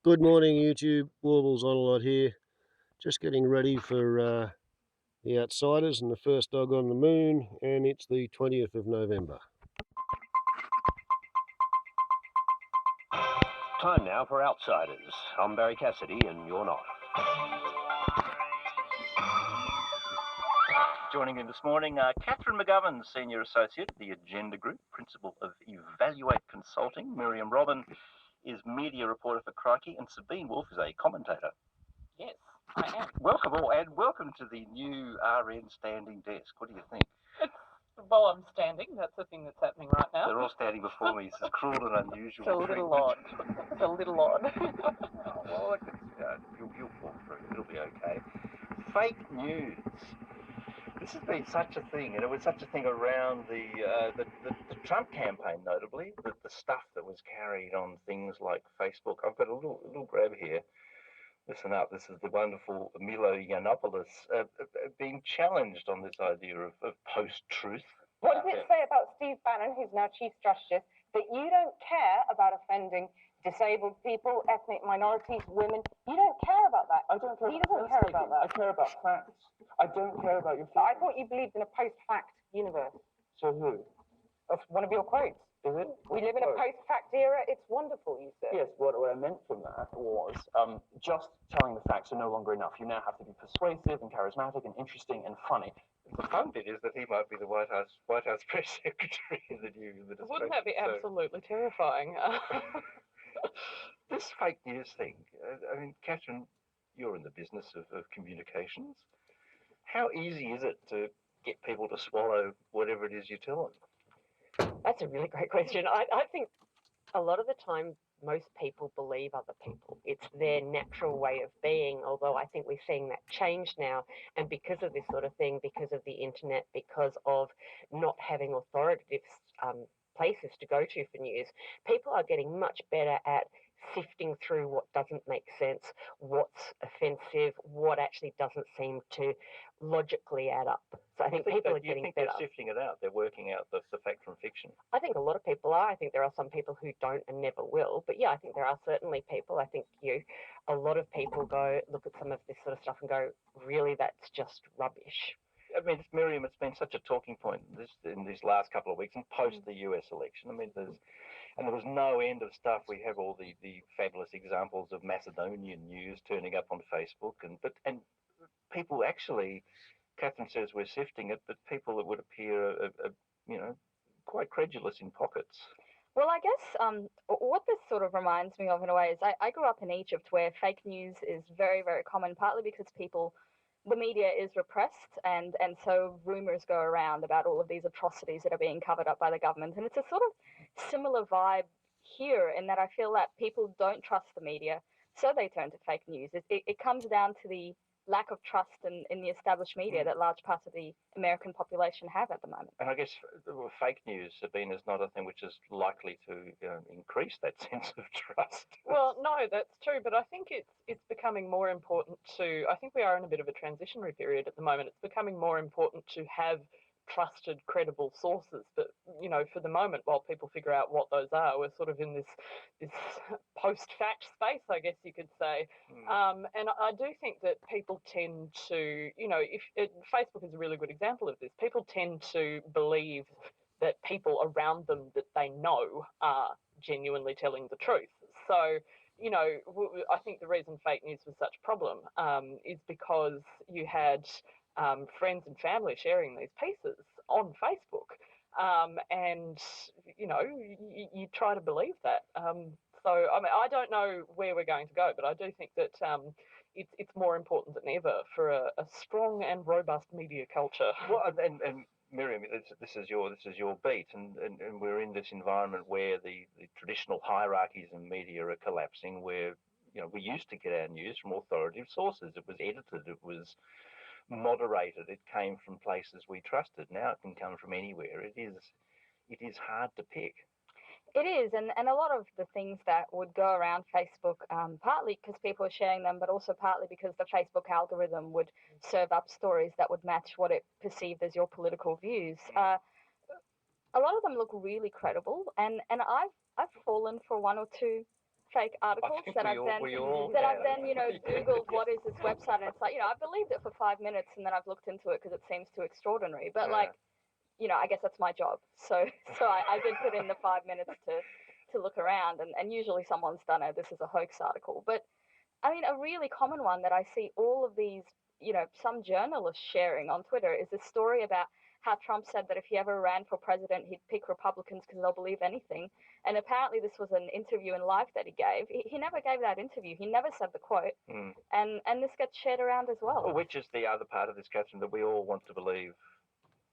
Good morning, YouTube. Warbles on a lot here. Just getting ready for the Outsiders and the first dog on the moon, and it's the 20th of November. Time now for Outsiders. I'm Barry Cassidy, and you're not. Joining in this morning, Catherine McGovern, Senior Associate at the Agenda Group, Principal of Evaluate Consulting. Miriam Robin is Media Reporter for Crikey, and Sabine Wolf is a commentator. Yes, I am. Welcome all, and welcome to the new RN standing desk. What do you think? Well, I'm standing. That's the thing that's happening right now. They're all standing before me. It's cruel and unusual. It's a little odd. It's a little odd. Oh, well, you'll fall through. It'll be okay. Fake news. This has been such a thing, and it was such a thing around the Trump campaign, notably, the stuff that was carried on things like Facebook. I've got a little grab here. Listen up, this is the wonderful Milo Yiannopoulos being challenged on this idea of post-truth. What does it say about Steve Bannon, who's now Chief Justice, that you don't care about offending disabled people, ethnic minorities, women? You don't care about that. I don't care. He doesn't care about that. I care about facts. I don't care about your feelings. I thought you believed in a post-fact universe. So who? That's one of your quotes. Is it? We live in a post-fact era. It's wonderful, you said. Yes, what I meant from that was just telling the facts are no longer enough. You now have to be persuasive and charismatic and interesting and funny. The fun bit is that he might be the White House press secretary in the new administration. Wouldn't that be absolutely terrifying? This fake news thing, I mean, Catherine, you're in the business of communications. How easy is it to get people to swallow whatever it is you tell them? That's a really great question. I think a lot of the time, most people believe other people. It's their natural way of being, although I think we're seeing that change now. And because of this sort of thing, because of the internet, because of not having authoritative places to go to for news, people are getting much better at sifting through what doesn't make sense, what's offensive, what actually doesn't seem to logically add up. So I think people are getting better. They're sifting it out. They're working out the fact from fiction. I think a lot of people are. I think there are some people who don't and never will. But yeah, I think there are certainly people. I think a lot of people go look at some of this sort of stuff and go, really, that's just rubbish. I mean, Miriam, it's been such a talking point in these last couple of weeks and post the US election. I mean, there was no end of stuff. We have all the fabulous examples of Macedonian news turning up on Facebook, and people actually, Catherine says we're sifting it, but people that would appear, quite credulous in pockets. Well, I guess what this sort of reminds me of in a way is I grew up in Egypt where fake news is very, very common, partly because the media is repressed and so rumors go around about all of these atrocities that are being covered up by the government. And it's a sort of similar vibe here in that I feel that people don't trust the media, so they turn to fake news. It comes down to the lack of trust in the established media that large parts of the American population have at the moment. And I guess fake news, Sabine, is not a thing which is likely to increase that sense of trust. Well, no, that's true, but I think it's becoming more important I think we are in a bit of a transitionary period at the moment. It's becoming more important to have trusted, credible sources. But, for the moment, while people figure out what those are, we're sort of in this post-fact space, I guess you could say. And I do think that people tend to, Facebook is a really good example of this. People tend to believe that people around them that they know are genuinely telling the truth. So, I think the reason fake news was such a problem is because you had friends and family sharing these pieces on Facebook. And, you try to believe that. So, I mean, I don't know where we're going to go, but I do think that it's more important than ever for a strong and robust media culture. Well, and Miriam, this is your beat, and we're in this environment where the traditional hierarchies in media are collapsing, where, we used to get our news from authoritative sources. It was edited, it was moderated, it came from places we trusted. Now it can come from anywhere. It is hard to pick. It is, and a lot of the things that would go around Facebook, partly because people are sharing them, but also partly because the Facebook algorithm would serve up stories that would match what it perceived as your political views. A lot of them look really credible, and I've fallen for one or two fake I articles think that I've then we all Googled what is this website, and it's like, I believed it for 5 minutes, and then I've looked into it because it seems too extraordinary. But I guess that's my job. So I did put in the 5 minutes to look around, and usually someone's done it. This is a hoax article. But I mean, a really common one that I see all of these, some journalists sharing on Twitter is this story about how Trump said that if he ever ran for president, he'd pick Republicans because they'll believe anything. And apparently this was an interview in live that he gave. He never gave that interview. He never said the quote. And this gets shared around as well. Which is the other part of this, Catherine, that we all want to believe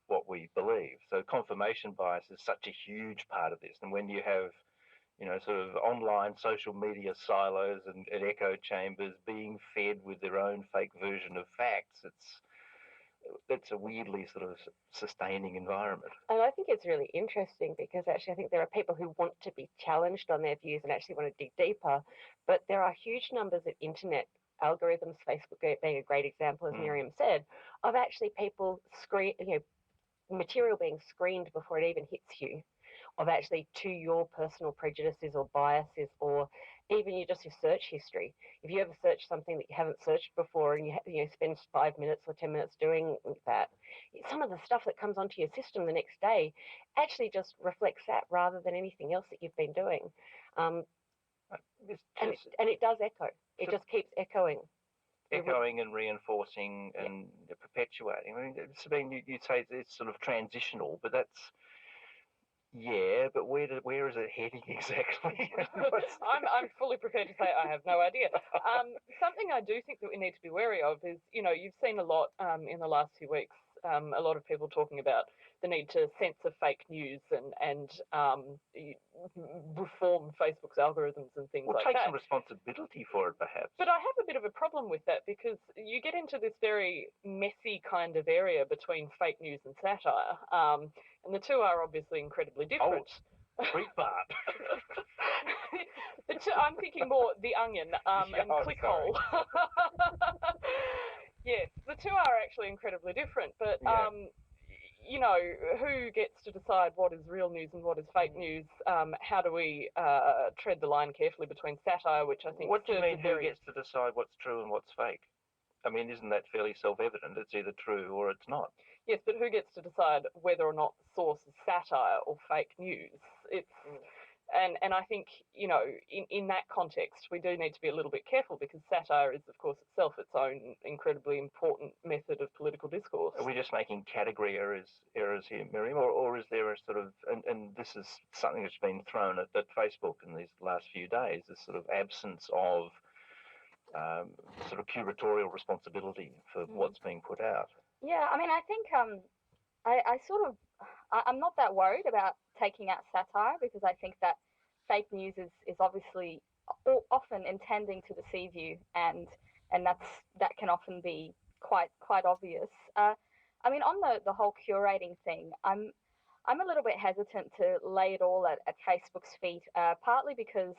what we believe. So confirmation bias is such a huge part of this. And when you have, sort of online social media silos and echo chambers being fed with their own fake version of facts, that's a weirdly sort of sustaining environment. And I think it's really interesting because actually I think there are people who want to be challenged on their views and actually want to dig deeper, but there are huge numbers of internet algorithms, Facebook being a great example, as Miriam said, of actually people material being screened before it even hits you, of actually to your personal prejudices or biases, or even your search history. If you ever search something that you haven't searched before and you spend 5 minutes or 10 minutes doing that, some of the stuff that comes onto your system the next day actually just reflects that rather than anything else that you've been doing. And it does echo. It just keeps echoing. Echoing and reinforcing and perpetuating. I mean, Sabine, you'd say it's sort of transitional, but that's... Yeah, but where is it heading exactly? I'm fully prepared to say I have no idea. Something I do think that we need to be wary of is, you've seen a lot in the last few weeks, a lot of people talking about the need to censor fake news and reform Facebook's algorithms and things like that. Or take some responsibility for it, perhaps. But I have a bit of a problem with that because you get into this very messy kind of area between fake news and satire, and the two are obviously incredibly different. Breitbart. I'm thinking more The Onion and Clickhole. Yes, the two are actually incredibly different, but who gets to decide what is real news and what is fake news? How do we tread the line carefully between satire, which I think... What do you mean, who gets to decide what's true and what's fake? I mean, isn't that fairly self-evident? It's either true or it's not. Yes, but who gets to decide whether or not the source is satire or fake news? And I think, in that context, we do need to be a little bit careful because satire is, of course, itself its own incredibly important method of political discourse. Are we just making category errors here, Miriam, or is there a sort of, and this is something that's been thrown at Facebook in these last few days, this sort of absence of sort of curatorial responsibility for what's being put out? Yeah, I mean, I think I'm not that worried about taking out satire because I think that fake news is obviously often intending to deceive you, and that can often be quite obvious. I mean, on the whole curating thing, I'm a little bit hesitant to lay it all at Facebook's feet, partly because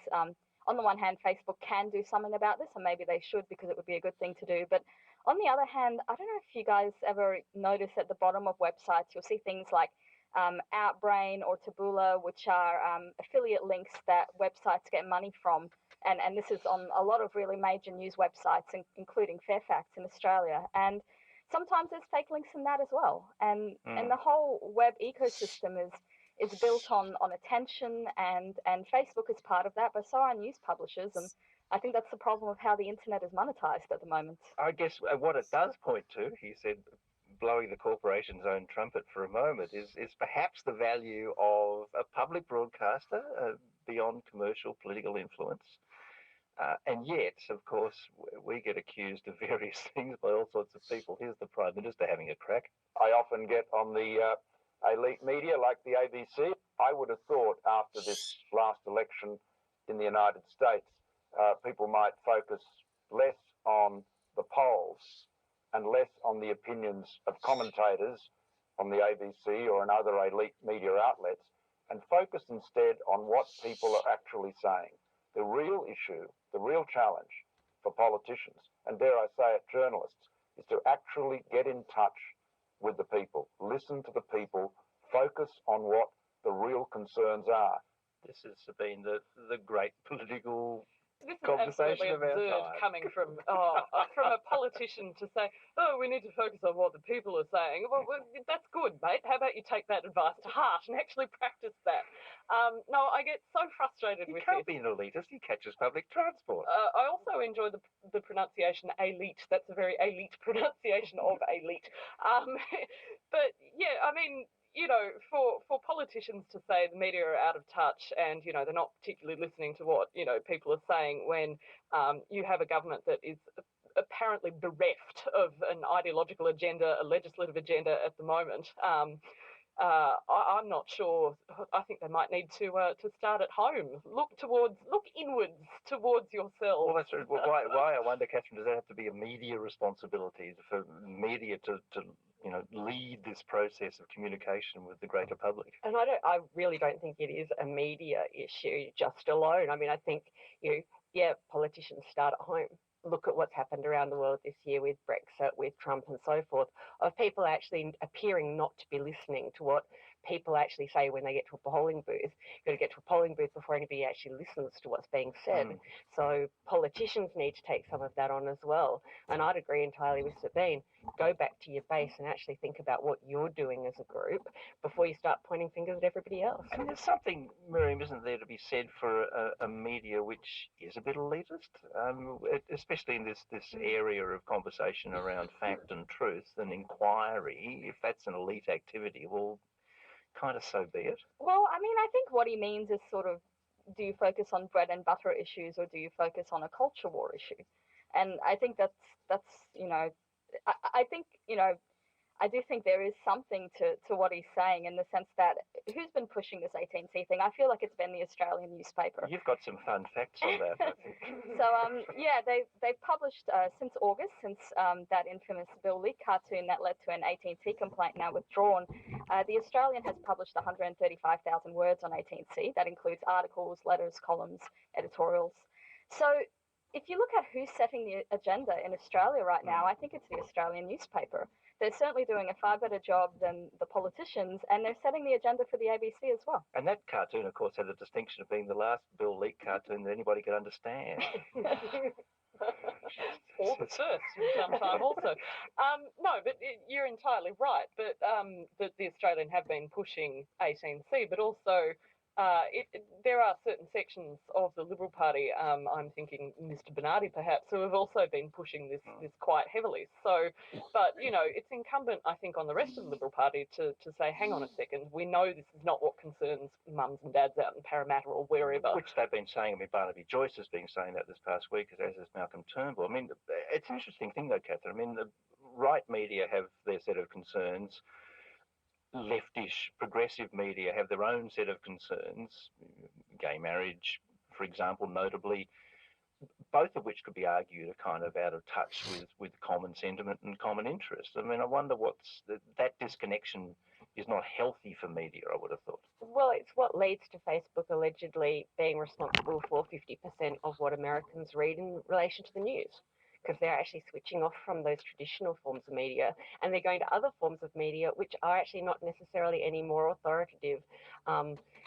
on the one hand, Facebook can do something about this, and maybe they should because it would be a good thing to do. But on the other hand, I don't know if you guys ever notice at the bottom of websites, you'll see things like Outbrain or Taboola, which are affiliate links that websites get money from. And this is on a lot of really major news websites, including Fairfax in Australia. And sometimes there's fake links in that as well. And the whole web ecosystem is built on attention, and Facebook is part of that, but so are news publishers. And I think that's the problem of how the internet is monetized at the moment. I guess what it does point to, he said, blowing the corporation's own trumpet for a moment, is perhaps the value of a public broadcaster beyond commercial political influence. And yet, of course, we get accused of various things by all sorts of people. Here's the Prime Minister having a crack. I often get on the elite media like the ABC. I would have thought after this last election in the United States, people might focus less on the polls and less on the opinions of commentators on the ABC or in other elite media outlets, and focus instead on what people are actually saying. The real issue, the real challenge for politicians, and dare I say it, journalists, is to actually get in touch with the people, listen to the people, focus on what the real concerns are. This has been the great political This is conversation absolutely of our absurd time. coming from a politician to say, oh, we need to focus on what the people are saying. Well, that's good, mate. How about you take that advice to heart and actually practice that? No, I get so frustrated He with can't this. be an elitist. He catches public transport. I also enjoy the pronunciation elite. That's a very elite pronunciation of elite. But yeah, I mean, you know, for politicians to say the media are out of touch and, you know, they're not particularly listening to what, you know, people are saying when you have a government that is apparently bereft of an ideological agenda, a legislative agenda at the moment. I'm not sure. I think they might need to start at home. Look inwards towards yourself. Well, that's why I wonder, Catherine, does that have to be a media responsibility for media to lead this process of communication with the greater public? And I really don't think it is a media issue just alone. I mean, I think politicians start at home. Look at what's happened around the world this year with Brexit, with Trump and so forth, of people actually appearing not to be listening to what people actually say when they get to a polling booth. You've got to get to a polling booth before anybody actually listens to what's being said. So politicians need to take some of that on as well. And I'd agree entirely with Sabine. Go back to your base and actually think about what you're doing as a group before you start pointing fingers at everybody else. I mean, there's something, Miriam, isn't there, to be said for a media which is a bit elitist, especially in this area of conversation around fact and truth and inquiry. If that's an elite activity, well, kind of so be it. Well, I mean, I think what he means is sort of, do you focus on bread and butter issues or do you focus on a culture war issue? And I think that's you know, I think, you know, I do think there is something to what he's saying in the sense that who's been pushing this 18C thing? I feel like it's been the Australian newspaper. You've got some fun facts on that, I think. So, yeah, they've published since August, since that infamous Bill leak cartoon that led to an 18C complaint now withdrawn. The Australian has published 135,000 words on 18C. That includes articles, letters, columns, editorials. So if you look at who's setting the agenda in Australia right now, I think it's the Australian newspaper. They're certainly doing a far better job than the politicians, and they're setting the agenda for the ABC as well. And that cartoon, of course, had the distinction of being the last Bill Leak cartoon that anybody could understand. Or the first sometime also. No, but you're entirely right. But the Australian have been pushing 18C, but also there are certain sections of the Liberal Party, I'm thinking Mr. Bernardi perhaps, who have also been pushing this quite heavily. So, but, you know, it's incumbent, I think, on the rest of the Liberal Party to say, hang on a second, we know this is not what concerns mums and dads out in Parramatta or wherever. Which they've been saying. I mean, Barnaby Joyce has been saying that this past week, as has Malcolm Turnbull. I mean, it's an interesting thing, though, Catherine. I mean, the right media have their set of concerns. Leftish, progressive media have their own set of concerns, gay marriage, for example, notably, both of which could be argued are kind of out of touch with common sentiment and common interest. I mean, I wonder that disconnection is not healthy for media, I would have thought. Well, it's what leads to Facebook allegedly being responsible for 50% of what Americans read in relation to the news, because they're actually switching off from those traditional forms of media and they're going to other forms of media which are actually not necessarily any more authoritative,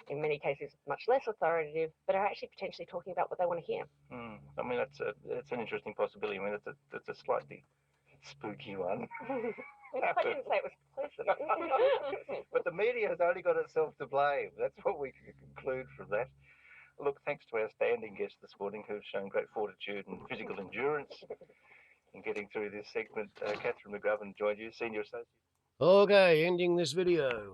in many cases much less authoritative, but are actually potentially talking about what they want to hear. I mean, that's an interesting possibility. I mean, that's a slightly spooky one. I didn't say it was pleasant. But the media has only got itself to blame. That's what we can conclude from that. Look, thanks to our standing guests this morning who've shown great fortitude and physical endurance in getting through this segment. Catherine McGovern joined you, Senior Associate. Okay, ending this video.